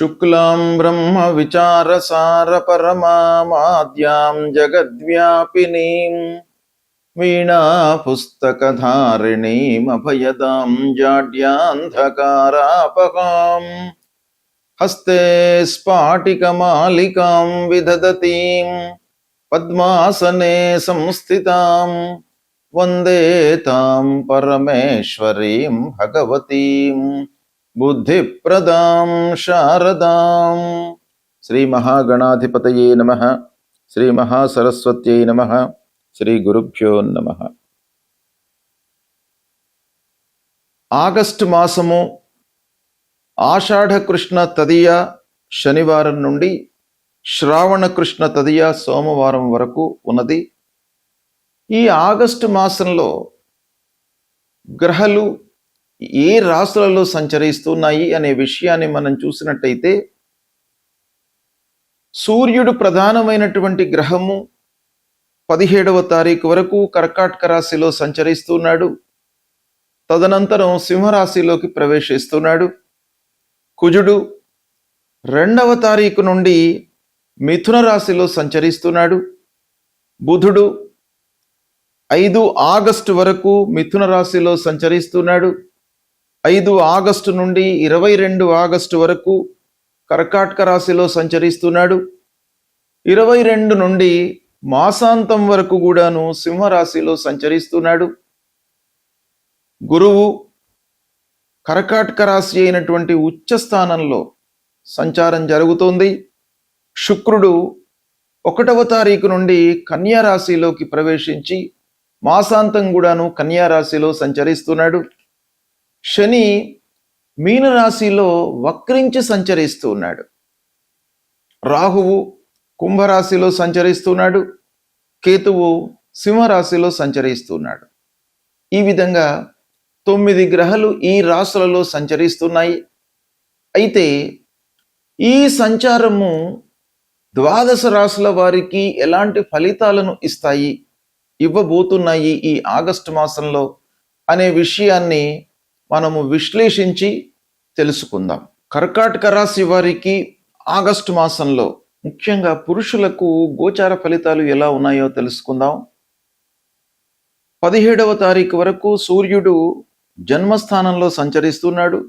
శుక్లాం బ్రహ్మ విచారసార పరమాద్యాం జగద్వ్యాపినీం వీణా పుస్తకధారిణీం అభయదాం జాడ్యాంధకారాపహాం హస్తే స్ఫాటికమాలికాం విదధతీం పద్మాసనే సంస్థితాం వందే తాం పరమేశ్వరీం భగవతీం బుద్ధిప్రదాం శారదాం. శ్రీ మహాగణాధిపతయే నమః. శ్రీ మహాసరస్వత్యై నమః. శ్రీ గురుభ్యో నమః. ఆగస్టు మాసము ఆషాఢ కృష్ణ తదియ శనివారం నుండి శ్రావణ కృష్ణ తదియ సోమవారం వరకు ఉన్నది. ఈ ఆగస్టు మాసంలో గ్రహాలు ఏ రాశులలో సంచరిస్తున్నాయి అనే విషయాన్ని మనం చూసినట్టయితే, సూర్యుడు ప్రధానమైనటువంటి గ్రహము 17వ తారీఖు వరకు కర్కాటక రాశిలో సంచరిస్తున్నాడు. తదనంతరం సింహరాశిలోకి ప్రవేశిస్తున్నాడు. కుజుడు 2వ తారీఖు నుండి మిథున రాశిలో సంచరిస్తున్నాడు. బుధుడు 5 ఆగస్టు వరకు మిథున రాశిలో సంచరిస్తున్నాడు. 5 ఆగస్టు నుండి 22 ఆగస్టు వరకు కర్కాటక రాశిలో సంచరిస్తున్నాడు. 22 నుండి మాసాంతం వరకు కూడాను సింహరాశిలో సంచరిస్తున్నాడు. గురువు కర్కాటక రాశి అయినటువంటి ఉచ్చ స్థానంలో సంచారం జరుగుతోంది. శుక్రుడు 1వ తారీఖు నుండి కన్యా రాశిలోకి ప్రవేశించి మాసాంతం కూడాను కన్యా రాశిలో సంచరిస్తున్నాడు. శని మీనరాశిలో వక్రించి సంచరిస్తున్నాడు. రాహువు కుంభరాశిలో సంచరిస్తున్నాడు. కేతువు సింహరాశిలో సంచరిస్తున్నాడు. ఈ విధంగా 9 గ్రహాలు ఈ రాశులలో సంచరిస్తున్నాయి. అయితే ఈ సంచారము 12 రాశుల వారికి ఎలాంటి ఫలితాలను ఇవ్వబోతున్నాయి ఈ ఆగస్టు మాసంలో అనే విషయాన్ని మనము విశ్లేషించి తెలుసుకుందాం. కర్కాటక రాశి వారికి ఆగస్టు మాసంలో ముఖ్యంగా పురుషులకు గోచార ఫలితాలు ఎలా ఉన్నాయో తెలుసుకుందాం. 17వ తారీఖు వరకు సూర్యుడు జన్మస్థానంలో సంచరిస్తున్నాడు.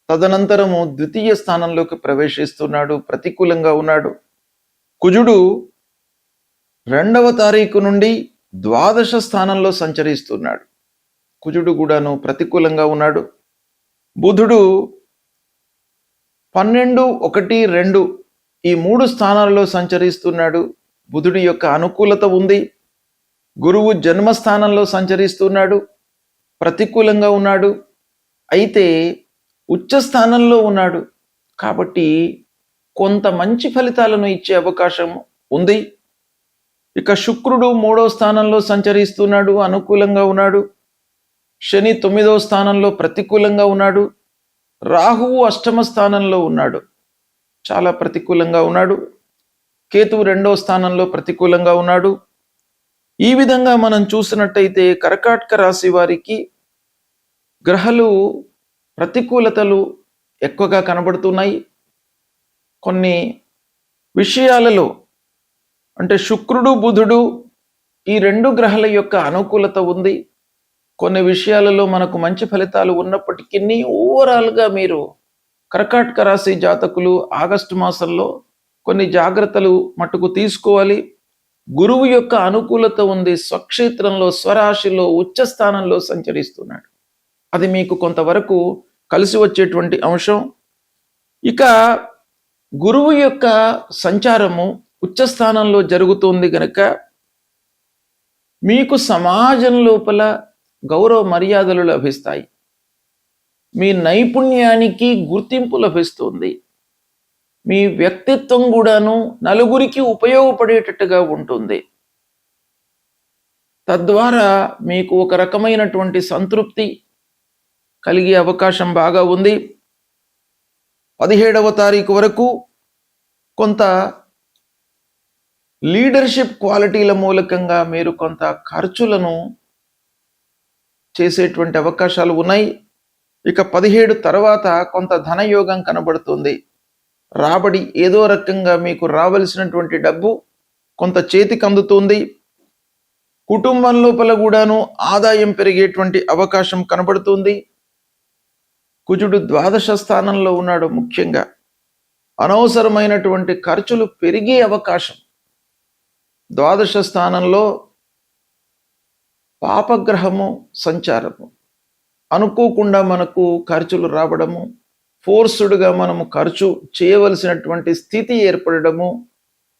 తదనంతరము ద్వితీయ స్థానంలోకి ప్రవేశిస్తున్నాడు, ప్రతికూలంగా ఉన్నాడు. కుజుడు 2వ తారీఖు నుండి ద్వాదశ స్థానంలో సంచరిస్తున్నాడు. కుజుడు కూడాను ప్రతికూలంగా ఉన్నాడు. బుధుడు 12, 1, 2 ఈ 3 స్థానాలలో సంచరిస్తున్నాడు. బుధుడి యొక్క అనుకూలత ఉంది. గురువు జన్మస్థానంలో సంచరిస్తున్నాడు, ప్రతికూలంగా ఉన్నాడు. అయితే ఉచ్చ స్థానంలో ఉన్నాడు కాబట్టి కొంత మంచి ఫలితాలను ఇచ్చే అవకాశం ఉంది. ఇక శుక్రుడు 3వ స్థానంలో సంచరిస్తున్నాడు, అనుకూలంగా ఉన్నాడు. శని 9వ స్థానంలో ప్రతికూలంగా ఉన్నాడు. రాహువు 8వ స్థానంలో ఉన్నాడు, చాలా ప్రతికూలంగా ఉన్నాడు. కేతువు 2వ స్థానంలో ప్రతికూలంగా ఉన్నాడు. ఈ విధంగా మనం చూసినట్టయితే కర్కాటక రాశి వారికి గ్రహాలు ప్రతికూలతలు ఎక్కువగా కనబడుతున్నాయి. కొన్ని విషయాలలో అంటే శుక్రుడు బుధుడు ఈ 2 గ్రహాల యొక్క అనుకూలత ఉంది. కొన్ని విషయాలలో మనకు మంచి ఫలితాలు ఉన్నప్పటికీ ఓవరాల్గా మీరు కర్కాటక రాశి జాతకులు ఆగస్టు మాసంలో కొన్ని జాగ్రత్తలు మట్టుకు తీసుకోవాలి. గురువు యొక్క అనుకూలత ఉంది. స్వక్షేత్రంలో స్వరాశిలో ఉచ్చ స్థానంలో సంచరిస్తున్నాడు. అది మీకు కొంతవరకు కలిసి వచ్చేటువంటి అంశం. ఇక గురువు యొక్క సంచారము ఉచ్చ స్థానంలో జరుగుతోంది గనక మీకు సమాజం లోపల గౌరవ మర్యాదలు లభిస్తాయి. మీ నైపుణ్యానికి గుర్తింపు లభిస్తుంది. మీ వ్యక్తిత్వం కూడాను నలుగురికి ఉపయోగపడేటట్టుగా ఉంటుంది. తద్వారా మీకు ఒక రకమైనటువంటి సంతృప్తి కలిగే అవకాశం బాగా ఉంది. 17వ తారీఖు వరకు కొంత లీడర్షిప్ క్వాలిటీల మూలకంగా మీరు కొంత ఖర్చులను చేసేటువంటి అవకాశాలు ఉన్నాయి. ఇక 17 తర్వాత కొంత ధనయోగం కనబడుతుంది. రాబడి ఏదో రకంగా మీకు రావలసినటువంటి డబ్బు కొంత చేతికి అందుతుంది. కుటుంబం లోపల కూడాను ఆదాయం పెరిగేటువంటి అవకాశం కనబడుతుంది. కుజుడు ద్వాదశ స్థానంలో ఉన్నాడు. ముఖ్యంగా అనవసరమైనటువంటి ఖర్చులు పెరిగే అవకాశం. ద్వాదశ స్థానంలో పాపగ్రహము సంచారము, అనుకోకుండా మనకు ఖర్చులు రావడము, ఫోర్స్డ్గా మనము ఖర్చు చేయవలసినటువంటి స్థితి ఏర్పడము,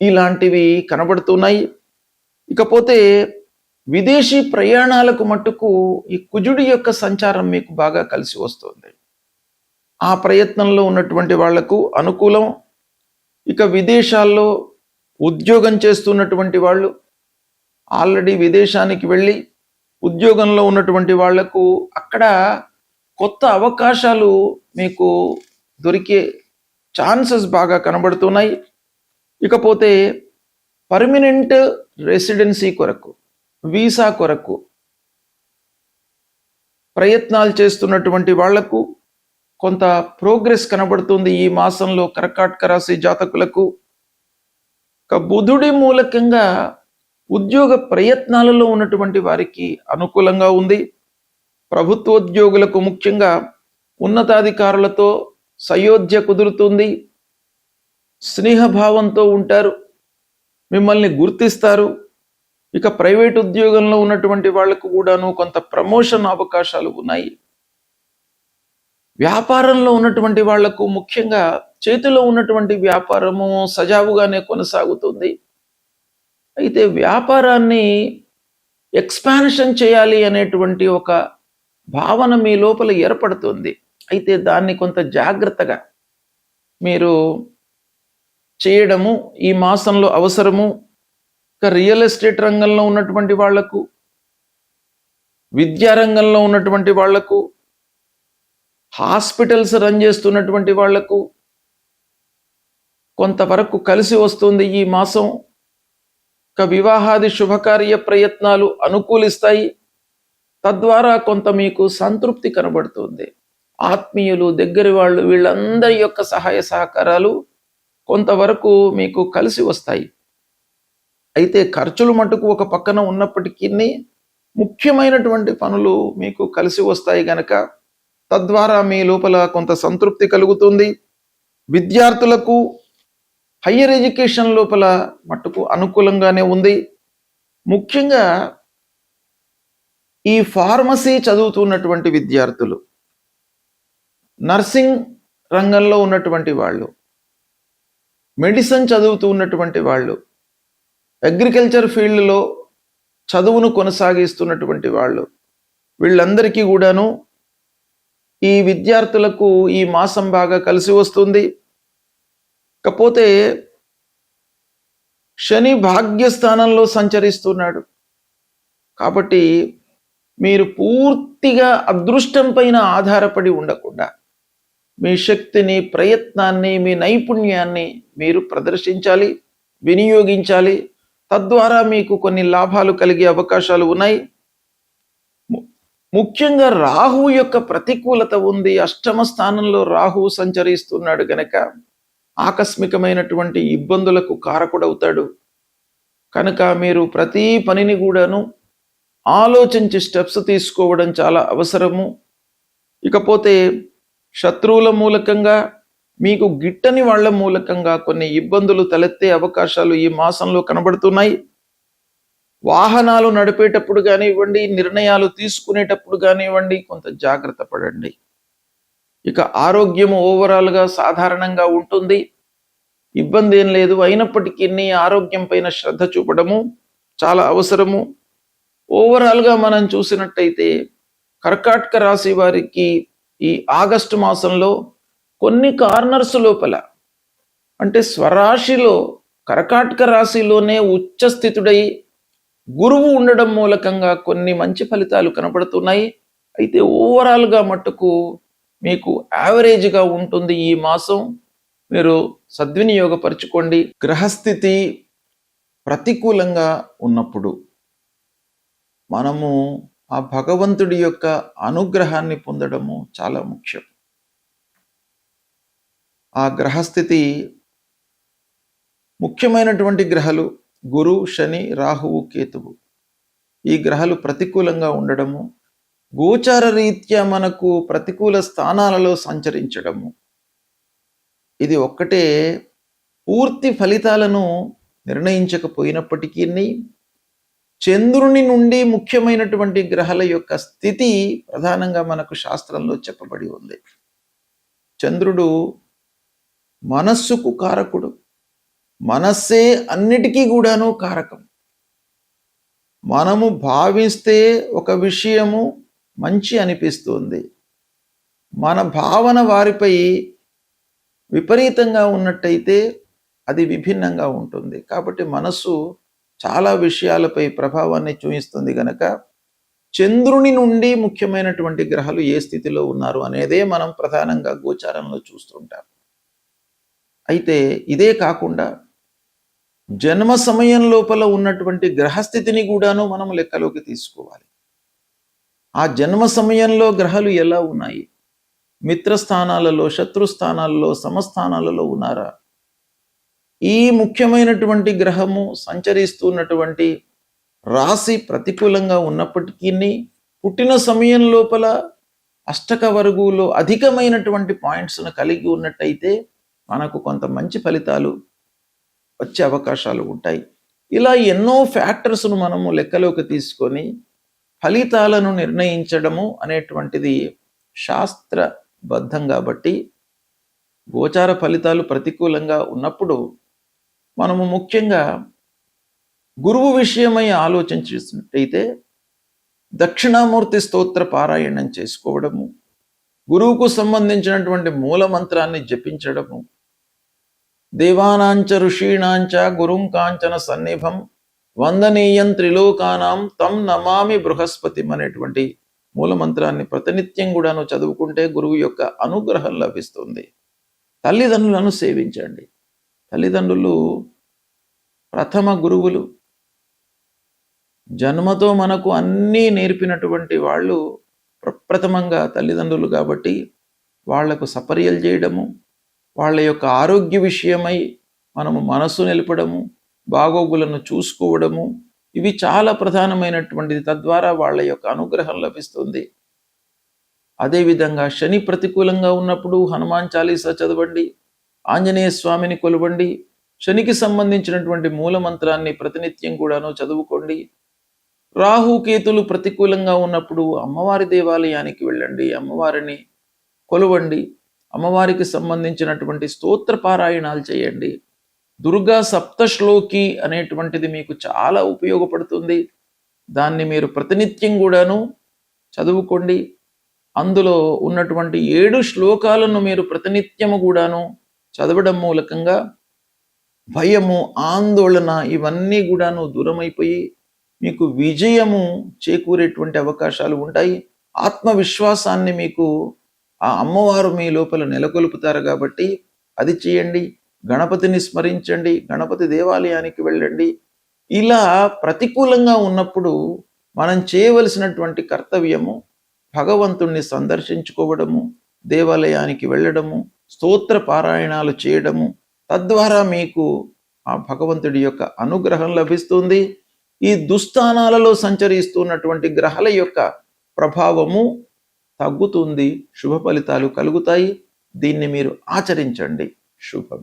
ఇలాంటివి కనబడుతున్నాయి. ఇకపోతే విదేశీ ప్రయాణాలకు మట్టుకు ఈ కుజుడి యొక్క సంచారం మీకు బాగా కలిసి వస్తుంది. ఆ ప్రయత్నంలో ఉన్నటువంటి వాళ్లకు అనుకూలం. ఇక విదేశాల్లో ఉద్యోగం చేస్తున్నటువంటి వాళ్ళు, ఆల్రెడీ విదేశానికి వెళ్ళి ఉద్యోగంలో ఉన్నటువంటి వాళ్లకు అక్కడ కొత్త అవకాశాలు మీకు దొరికే ఛాన్సెస్ బాగా కనబడుతున్నాయి. ఇకపోతే పర్మనెంట్ రెసిడెన్సీ కొరకు, వీసా కొరకు ప్రయత్నాలు చేస్తున్నటువంటి వాళ్లకు కొంత ప్రోగ్రెస్ కనబడుతుంది ఈ మాసంలో కర్కాటక రాశి జాతకులకు. బుధుడి మూలకంగా ఉద్యోగ ప్రయత్నాలలో ఉన్నటువంటి వారికి అనుకూలంగా ఉంది. ప్రభుత్వోద్యోగులకు ముఖ్యంగా ఉన్నతాధికారులతో సయోధ్య కుదురుతుంది. స్నేహభావంతో ఉంటారు, మిమ్మల్ని గుర్తిస్తారు. ఇక ప్రైవేట్ ఉద్యోగంలో ఉన్నటువంటి వాళ్లకు కూడాను కొంత ప్రమోషన్ అవకాశాలు ఉన్నాయి. వ్యాపారంలో ఉన్నటువంటి వాళ్లకు ముఖ్యంగా చేతిలో ఉన్నటువంటి వ్యాపారము సజావుగానే కొనసాగుతుంది. అయితే వ్యాపారాన్ని ఎక్స్పాన్షన్ చేయాలి అనేటువంటి ఒక భావన మీ లోపల ఏర్పడుతుంది. అయితే దాన్ని కొంత జాగ్రత్తగా మీరు చేయడము ఈ మాసంలో అవసరము. ఇక రియల్ ఎస్టేట్ రంగంలో ఉన్నటువంటి వాళ్లకు, విద్యారంగంలో ఉన్నటువంటి వాళ్లకు, హాస్పిటల్స్ రన్ చేస్తున్నటువంటి వాళ్లకు కొంతవరకు కలిసి వస్తుంది ఈ మాసం. వివాహాది శుభకార్య ప్రయత్నాలు అనుకూలిస్తాయి. తద్వారా కొంత మీకు సంతృప్తి కనబడుతుంది. ఆత్మీయులు, దగ్గరి వాళ్ళు, వీళ్ళందరి యొక్క సహాయ సహకారాలు కొంతవరకు మీకు కలిసి వస్తాయి. అయితే ఖర్చులు మటుకు ఒక పక్కన ఉన్నప్పటికీ ముఖ్యమైనటువంటి పనులు మీకు కలిసి వస్తాయి గనక తద్వారా మీ లోపల కొంత సంతృప్తి కలుగుతుంది. విద్యార్థులకు హయ్యర్ ఎడ్యుకేషన్ లోపల మట్టుకు అనుకూలంగానే ఉంది. ముఖ్యంగా ఈ ఫార్మసీ చదువుతున్నటువంటి విద్యార్థులు, నర్సింగ్ రంగంలో ఉన్నటువంటి వాళ్ళు, మెడిసిన్ చదువుతూ ఉన్నటువంటి వాళ్ళు, అగ్రికల్చర్ ఫీల్డ్లో చదువును కొనసాగిస్తున్నటువంటి వాళ్ళు, వీళ్ళందరికీ కూడాను ఈ విద్యార్థులకు ఈ మాసం బాగా కలిసి వస్తుంది. కాకపోతే శని భాగ్యస్థానంలో సంచరిస్తున్నాడు కాబట్టి మీరు పూర్తిగా అదృష్టం పైన ఆధారపడి ఉండకుండా మీ శక్తిని, ప్రయత్నాన్ని, మీ నైపుణ్యాన్ని మీరు ప్రదర్శించాలి, వినియోగించాలి. తద్వారా మీకు కొన్ని లాభాలు కలిగే అవకాశాలు ఉన్నాయి. ముఖ్యంగా రాహు యొక్క ప్రతికూలత ఉంది. అష్టమ స్థానంలో రాహు సంచరిస్తున్నాడు గనక ఆకస్మికమైనటువంటి ఇబ్బందులకు కారకుడవుతాడు. కనుక మీరు ప్రతి పనిని కూడాను ఆలోచించి స్టెప్స్ తీసుకోవడం చాలా అవసరము. ఇకపోతే శత్రువుల మూలకంగా, మీకు గిట్టని వాళ్ళ మూలకంగా కొన్ని ఇబ్బందులు తలెత్తే అవకాశాలు ఈ మాసంలో కనబడుతున్నాయి. వాహనాలు నడిపేటప్పుడు కానివ్వండి, నిర్ణయాలు తీసుకునేటప్పుడు కానివ్వండి, కొంత జాగ్రత్త పడండి. ఇక ఆరోగ్యము ఓవరాల్గా సాధారణంగా ఉంటుంది, ఇబ్బంది ఏం లేదు. అయినప్పటికీ ఆరోగ్యం పైన శ్రద్ధ చూపడము చాలా అవసరము. ఓవరాల్గా మనం చూసినట్టయితే కర్కాటక రాశి వారికి ఈ ఆగస్టు మాసంలో కొన్ని కార్నర్స్ లోపల, అంటే స్వరాశిలో కర్కాటక రాశిలోనే ఉచ్చస్థితుడై గురువు ఉండడం మూలకంగా కొన్ని మంచి ఫలితాలు కనబడుతున్నాయి. అయితే ఓవరాల్గా మట్టుకు మీకు యావరేజ్గా ఉంటుంది ఈ మాసం. మీరు సద్వినియోగపరచుకోండి. గ్రహస్థితి ప్రతికూలంగా ఉన్నప్పుడు మనము ఆ భగవంతుడి యొక్క అనుగ్రహాన్ని పొందడము చాలా ముఖ్యం. ఆ గ్రహస్థితి ముఖ్యమైనటువంటి గ్రహాలు గురు, శని, రాహువు, కేతువు. ఈ గ్రహాలు ప్రతికూలంగా ఉండడము, గోచార రీత్యా మనకు ప్రతికూల స్థానాలలో సంచరించడము, ఇది ఒక్కటే పూర్తి ఫలితాలను నిర్ణయించకపోయినప్పటికీ చంద్రుని నుండి ముఖ్యమైనటువంటి గ్రహాల యొక్క స్థితి ప్రధానంగా మనకు శాస్త్రంలో చెప్పబడి ఉంది. చంద్రుడు మనస్సుకు కారకుడు, మనస్సే అన్నిటికీ కూడాను కారకం. మనము భావిస్తే ఒక విషయము మంచి అనిపిస్తుంది, మన భావన వారిపై విపరీతంగా ఉన్నట్టయితే అది విభిన్నంగా ఉంటుంది. కాబట్టి మనస్సు చాలా విషయాలపై ప్రభావాన్ని చూపిస్తుంది గనక చంద్రుని నుండి ముఖ్యమైనటువంటి గ్రహాలు ఏ స్థితిలో ఉన్నారు అనేదే మనం ప్రధానంగా గోచారంలో చూస్తుంటాం. అయితే ఇదే కాకుండా జన్మ సమయం లోపల ఉన్నటువంటి గ్రహస్థితిని కూడాను మనం లెక్కలోకి తీసుకోవాలి. ఆ జన్మ సమయంలో గ్రహాలు ఎలా ఉన్నాయి, మిత్రస్థానాలలో, శత్రుస్థానాలలో, సమస్థానాలలో ఉన్నారా, ఈ ముఖ్యమైనటువంటి గ్రహము సంచరిస్తున్నటువంటి రాశి ప్రతికూలంగా ఉన్నప్పటికీ పుట్టిన సమయం లోపల అష్టక వర్గులో అధికమైనటువంటి పాయింట్స్ను కలిగి ఉన్నట్టయితే మనకు కొంత మంచి ఫలితాలు వచ్చే అవకాశాలు ఉంటాయి. ఇలా ఎన్నో ఫ్యాక్టర్స్ను మనము లెక్కలోకి తీసుకొని ఫలితాలను నిర్ణయించడము అనేటువంటిది శాస్త్రబద్ధం. కాబట్టి గోచార ఫలితాలు ప్రతికూలంగా ఉన్నప్పుడు మనము ముఖ్యంగా గురువు విషయమై ఆలోచించినట్టయితే దక్షిణామూర్తి స్తోత్ర పారాయణం చేసుకోవడము, గురువుకు సంబంధించినటువంటి మూల మంత్రాన్ని జపించడము, దేవానాంచ ఋషీణాంచ గురుం కాంచన సన్నిభం వందనీయం త్రిలోకానాం తం నమామి బృహస్పతి అనేటువంటి మూల మంత్రాన్ని ప్రతినిత్యం కూడాను చదువుకుంటే గురువు యొక్క అనుగ్రహం లభిస్తుంది. తల్లిదండ్రులను సేవించండి. తల్లిదండ్రులు ప్రథమ గురువులు. జన్మతో మనకు అన్నీ నేర్పినటువంటి వాళ్ళు ప్రప్రథమంగా తల్లిదండ్రులు. కాబట్టి వాళ్లకు సపర్యలు చేయడము, వాళ్ళ యొక్క ఆరోగ్య విషయమై మనము మనస్సు నిలపడము, బాగోగులను చూసుకోవడము, ఇవి చాలా ప్రధానమైనటువంటిది. తద్వారా వాళ్ళ యొక్క అనుగ్రహం లభిస్తుంది. అదేవిధంగా శని ప్రతికూలంగా ఉన్నప్పుడు హనుమాన్ చాలీసా చదవండి, ఆంజనేయ స్వామిని కొలవండి, శనికి సంబంధించినటువంటి మూల మంత్రాన్ని ప్రతినిత్యం కూడాను చదువుకోండి. రాహుకేతులు ప్రతికూలంగా ఉన్నప్పుడు అమ్మవారి దేవాలయానికి వెళ్ళండి, అమ్మవారిని కొలవండి, అమ్మవారికి సంబంధించినటువంటి స్తోత్ర పారాయణాలు చేయండి. దుర్గా సప్తశ్లోకి అనేటువంటిది మీకు చాలా ఉపయోగపడుతుంది. దాన్ని మీరు ప్రతినిత్యం కూడాను చదువుకోండి. అందులో ఉన్నటువంటి 7 శ్లోకాలను మీరు ప్రతినిత్యము కూడాను చదవడం మూలకంగా భయము, ఆందోళన ఇవన్నీ కూడాను దూరమైపోయి మీకు విజయము చేకూరేటువంటి అవకాశాలు ఉంటాయి. ఆత్మవిశ్వాసాన్ని మీకు ఆ అమ్మవారు మీ లోపల నెలకొల్పుతారు. కాబట్టి అది చేయండి. గణపతిని స్మరించండి, గణపతి దేవాలయానికి వెళ్ళండి. ఇలా ప్రతికూలంగా ఉన్నప్పుడు మనం చేయవలసినటువంటి కర్తవ్యము భగవంతుణ్ణి సందర్శించుకోవడము, దేవాలయానికి వెళ్ళడము, స్తోత్ర పారాయణాలు చేయడము. తద్వారా మీకు ఆ భగవంతుడి యొక్క అనుగ్రహం లభిస్తుంది. ఈ దుస్థానాలలో సంచరిస్తున్నటువంటి గ్రహాల యొక్క ప్రభావము తగ్గుతుంది, శుభ ఫలితాలు కలుగుతాయి. దీన్ని మీరు ఆచరించండి. శుభం.